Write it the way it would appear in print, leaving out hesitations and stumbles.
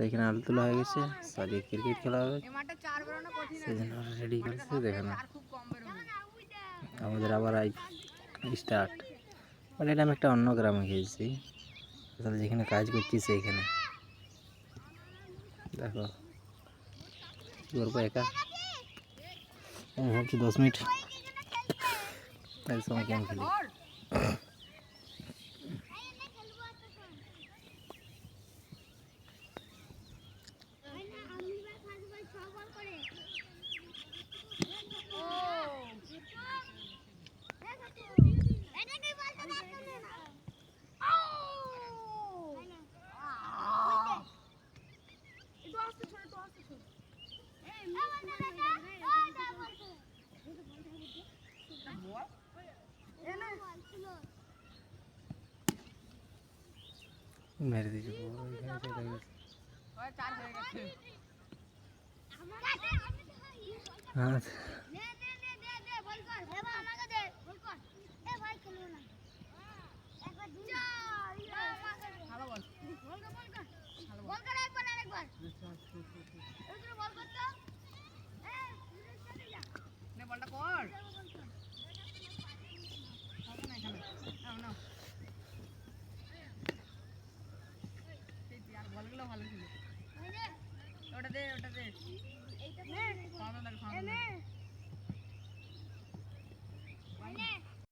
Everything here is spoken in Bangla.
এখানে আলু তোলা হয়ে গেছে, আজকে ক্রিকেট খেলা হবে সেই জন্য রেডি করেছে। দেখেন আমাদের আবার স্টার্ট। মানে এটা আমি একটা অন্য গ্রামে গিয়েছি, তাহলে যেখানে কাজ করছি সেইখানে দেখো কী করবো একা। আমি ভাবছি 10 মিনিট এই সময় গেম খেলি। মেরে দিয়েছে হ্যাঁ। ওটা দে